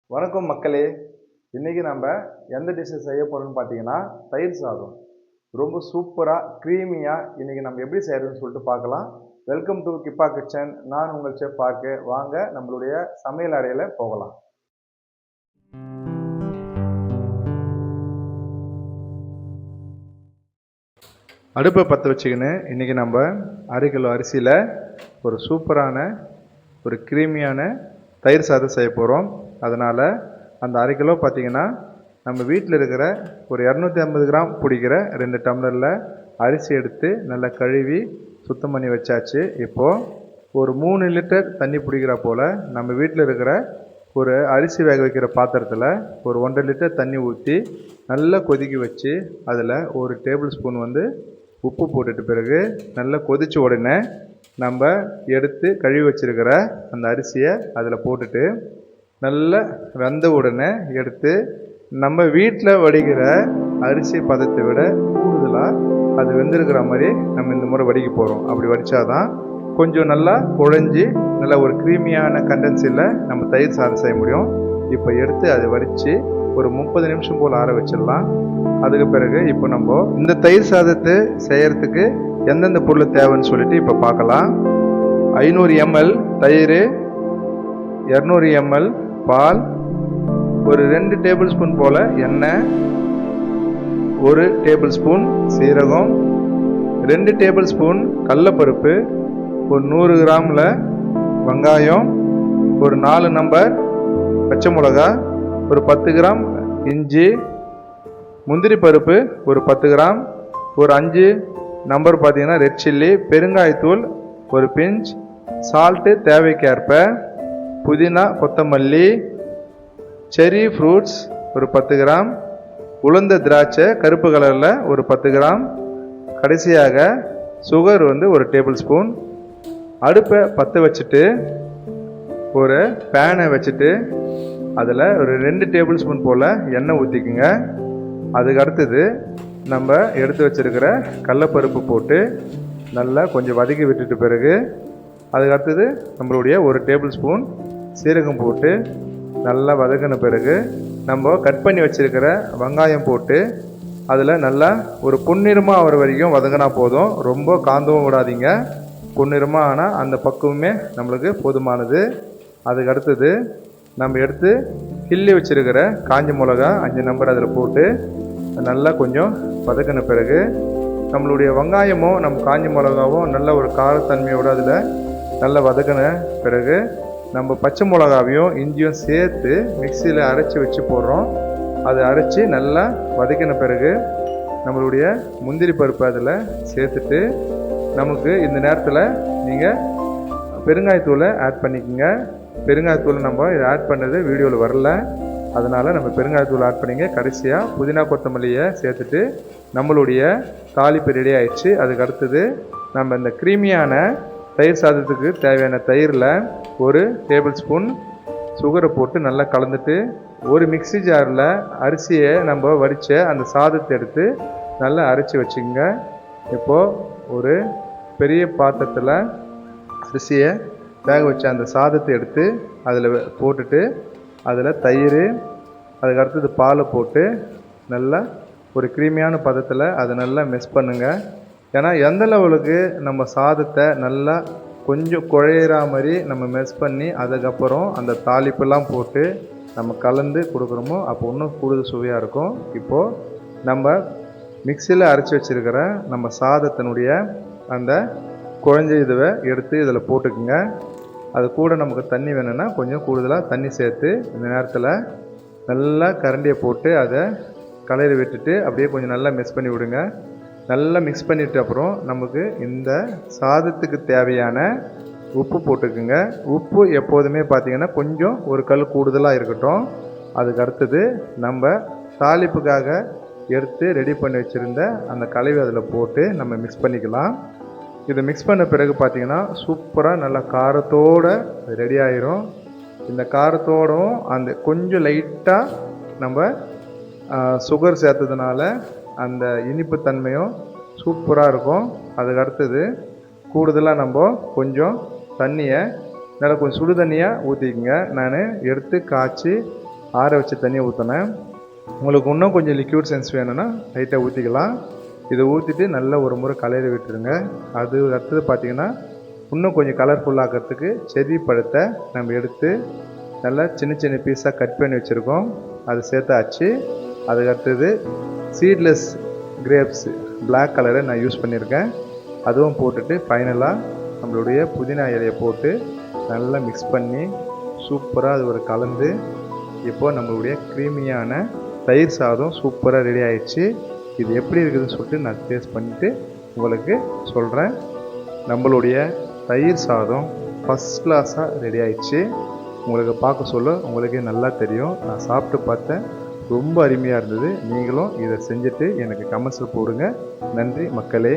வணக்கம் மக்களே. இன்றைக்கி நம்ம எந்த டிஷ்ஷை செய்ய போகிறோம்னு பார்த்தீங்கன்னா தயிர் சாதம். ரொம்ப சூப்பராக க்ரீமியாக இன்றைக்கி நம்ம எப்படி செய்கிறதுன்னு சொல்லிட்டு பார்க்கலாம். Welcome to Kippa kitchen. நான் உங்கள் செஃப் பார்க்க வாங்க நம்மளுடைய சமையல் அறையில் போகலாம். அடுப்பை பற்ற வச்சுக்கின்னு இன்றைக்கி நம்ம 1/2 கிலோ அரிசியில் ஒரு சூப்பரான ஒரு க்ரீமியான தயிர் சாதம் செய்ய போகிறோம். அதனால் அந்த 1/2 கிலோ பார்த்திங்கன்னா நம்ம வீட்டில் இருக்கிற ஒரு 250 கிராம் பிடிக்கிற 2 டம்ளரில் அரிசி எடுத்து நல்லா கழுவி சுத்தம் பண்ணி வச்சாச்சு. இப்போது ஒரு 3 லிட்டர் தண்ணி பிடிக்கிற போல் நம்ம வீட்டில் இருக்கிற ஒரு அரிசி வேக வைக்கிற பாத்திரத்தில் ஒரு 1.5 லிட்டர் தண்ணி ஊற்றி நல்லா கொதிக்க வச்சு அதில் ஒரு டேபிள் ஸ்பூன் உப்பு போட்டுட்டு பிறகு நல்லா கொதித்த உடனே நம்ம எடுத்து கழுவி வச்சுருக்கிற அந்த அரிசியை அதில் போட்டுட்டு நல்லா வெந்த உடனே எடுத்து நம்ம வீட்டில் வடிக்கிற அரிசி பதத்தை விட கூடுதலாக அது வெந்திருக்கிற மாதிரி நம்ம இந்த முறை வடிக்க போகிறோம். அப்படி வடித்தாதான் கொஞ்சம் நல்லா குழஞ்சி நல்லா ஒரு க்ரீமியான கண்டென்சில் நம்ம தயிர் சாதம் செய்ய முடியும். இப்போ எடுத்து அதை வடித்து ஒரு 30 நிமிஷம் போல் ஆற வச்சிடலாம். அதுக்கு பிறகு இப்போ நம்ம இந்த தயிர் சாதத்தை செய்கிறதுக்கு எந்தெந்த பொருள் தேவைன்னு சொல்லிட்டு இப்போ பார்க்கலாம். 500 ml தயிர், 200 ml பால், ஒரு 2 டேபிள் ஸ்பூன் போல் எண்ணெய், 1 டேபிள் ஸ்பூன் சீரகம், 2 டேபிள் ஸ்பூன் கடலைப்பருப்பு, ஒரு 100 கிராமில் வெங்காயம், ஒரு 4 நம்பர் பச்சை மிளகா, ஒரு 10 கிராம் இஞ்சி, முந்திரி பருப்பு ஒரு 10 கிராம், ஒரு 5 நம்பர் பார்த்தீங்கன்னா ரெட் சில்லி, பெருங்காயத்தூள் ஒரு பிஞ்ச், சால்ட்டு தேவைக்கேற்ப, புதினா கொத்தமல்லி, செரி ஃப்ரூட்ஸ் ஒரு 10 கிராம், உலர்ந்த திராட்சை கருப்பு கலரில் ஒரு 10 கிராம், கடைசியாக சுகர் ஒரு டேபிள் ஸ்பூன். அடுப்பை பற்ற வச்சுட்டு ஒரு பேனை வச்சுட்டு அதில் ஒரு 2 டேபிள் ஸ்பூன் போல் எண்ணெய் ஊற்றிக்குங்க. அதுக்கு அடுத்தது நம்ம எடுத்து வச்சுருக்கிற கடலைப்பருப்பு போட்டு நல்லா கொஞ்சம் வதக்கி விட்டுட்டு பிறகு அதுக்கு அடுத்தது நம்மளுடைய ஒரு டேபிள் ஸ்பூன் சீரகம் போட்டு நல்லா வதக்கின பிறகு நம்ம கட் பண்ணி வச்சுருக்கிற வெங்காயம் போட்டு அதில் நல்லா ஒரு பொன்னிறமாக ஆகிற வரைக்கும் வதங்கினா போதும். ரொம்ப காந்தவும் விடாதீங்க. பொன்னிறமாக ஆனால் அந்த பக்குவமே நம்மளுக்கு போதுமானது. அதுக்கு அடுத்தது நம்ம எடுத்து கிள்ளி வச்சுருக்கிற காஞ்ச மிளகா 5 நம்பர் அதில் போட்டு நல்லா கொஞ்சம் வதக்கின பிறகு நம்மளுடைய வெங்காயமும் நம்ம காஞ்ச மிளகாவும் நல்ல ஒரு காரத்தன்மையோடு அதில் நல்லா வதக்கின பிறகு நம்ம பச்சை மிளகாவையும் இஞ்சியும் சேர்த்து மிக்சியில் அரைச்சி வச்சு போடுறோம். அதை அரைச்சி நல்லா வதக்கின பிறகு நம்மளுடைய முந்திரி பருப்பு அதில் சேர்த்துட்டு நமக்கு இந்த நேரத்தில் நீங்கள் பெருங்காயத்தூளை ஆட் பண்ணிக்கோங்க. பெருங்காயத்தூள் நம்ம இதை ஆட் பண்ணது வீடியோவில் வரல, அதனால் நம்ம பெருங்காயத்தூள் ஆட் பண்ணிங்க. கடைசியாக புதினா கொத்தமல்லியை சேர்த்துட்டு நம்மளுடைய தாளிப்பு ரெடி ஆயிடுச்சு. அதுக்கு அடுத்தது நம்ம இந்த க்ரீமியான தயிர் சாதத்துக்கு தேவையான தயிரில் ஒரு டேபிள் ஸ்பூன் சுகரை போட்டு நல்லா கலந்துட்டு ஒரு மிக்ஸி ஜாரில் அரிசியை நம்ம வடித்த அந்த சாதத்தை எடுத்து நல்லா அரைச்சி வச்சுக்கோங்க. இப்போது ஒரு பெரிய பாத்திரத்தில் அரிசியை வேக வச்ச அந்த சாதத்தை எடுத்து அதில் போட்டுட்டு அதில் தயிர், அதுக்கு அடுத்தது பாலை போட்டு நல்லா ஒரு க்ரீமியான பதத்தில் அதை நல்லா மிக்ஸ் பண்ணுங்கள். ஏன்னா எந்த லெவலுக்கு நம்ம சாதத்தை நல்லா கொஞ்சம் குழையிற மாதிரி நம்ம மிக்ஸ் பண்ணி அதுக்கப்புறம் அந்த தாளிப்பெல்லாம் போட்டு நம்ம கலந்து கொடுக்குறோமோ அப்போ இன்னும் கூடுதல் சுவையாக இருக்கும். இப்போது நம்ம மிக்சியில் அரைச்சி வச்சுருக்கிற நம்ம சாதத்தினுடைய அந்த குழஞ்ச இதுவை எடுத்து இதில் போட்டுக்குங்க. அது கூட நமக்கு தண்ணி வேணும்னா கொஞ்சம் கூடுதலாக தண்ணி சேர்த்து இந்த நேரத்தில் நல்லா கரண்டியை போட்டு அதை கலரி விட்டுட்டு அப்படியே கொஞ்சம் நல்லா மிக்ஸ் பண்ணி விடுங்க. நல்லா மிக்ஸ் பண்ணிவிட்டு அப்புறம் நமக்கு இந்த சாதத்துக்கு தேவையான உப்பு போட்டுக்குங்க. உப்பு எப்போதுமே பார்த்திங்கன்னா கொஞ்சம் ஒரு கல் கூடுதலாக இருக்கட்டும். அதுக்கு அடுத்தது நம்ம தாளிப்புக்காக எடுத்து ரெடி பண்ணி வச்சுருந்த அந்த கலவை அதில் போட்டு நம்ம மிக்ஸ் பண்ணிக்கலாம். இதை மிக்ஸ் பண்ண பிறகு பார்த்திங்கன்னா சூப்பராக நல்லா காரத்தோடு ரெடி ஆயிரும். இந்த காரத்தோடும் அந்த கொஞ்சம் லைட்டாக நம்ம சுகர் சேர்த்ததுனால அந்த இனிப்பு தன்மையும் சூப்பராக இருக்கும். அதுக்கு அடுத்தது கூடுதலாக நம்ம கொஞ்சம் தண்ணியை நல்லா கொஞ்சம் சுடு தண்ணியாக ஊற்றிக்கங்க. நான் எடுத்து காய்ச்சி ஆற வச்ச தண்ணியை ஊற்றினேன். உங்களுக்கு இன்னும் கொஞ்சம் லிக்யூட் சென்ஸ் வேணும்னா லைட்டாக ஊற்றிக்கலாம். இதை ஊற்றிட்டு நல்லா ஒரு முறை கலரி விட்டுருங்க. அது அடுத்தது பார்த்திங்கன்னா இன்னும் கொஞ்சம் கலர்ஃபுல்லாகிறதுக்கு செர்ரி பழத்தை நம்ம எடுத்து நல்லா சின்ன சின்ன பீஸாக கட் பண்ணி வச்சுருக்கோம், அது சேர்த்தாச்சு. அதுக்கு அடுத்தது சீட்லெஸ் கிரேப்ஸ் பிளாக் கலரை நான் யூஸ் பண்ணியிருக்கேன், அதுவும் போட்டுட்டு ஃபைனலாக நம்மளுடைய புதினா இலையை போட்டு நல்லா மிக்ஸ் பண்ணி சூப்பராக அது ஒரு கலந்து இப்போது நம்மளுடைய க்ரீமியான தயிர் சாதம் சூப்பராக ரெடி ஆயிடுச்சு. இது எப்படி இருக்குதுன்னு சொல்லிட்டு நான் டேஸ்ட் பண்ணிவிட்டு உங்களுக்கு சொல்கிறேன். நம்மளுடைய தயிர் சாதம் ஃபஸ்ட் கிளாஸாக ரெடி ஆயிடுச்சு. உங்களுக்கு பார்க்க சொல்ல உங்களுக்கே நல்லா தெரியும். நான் சாப்பிட்டு பார்த்தேன், ரொம்ப அருமையாக இருந்தது. நீங்களும் இதை செஞ்சுட்டு எனக்கு கமெண்ட்ஸில் போடுங்க. நன்றி மக்களே.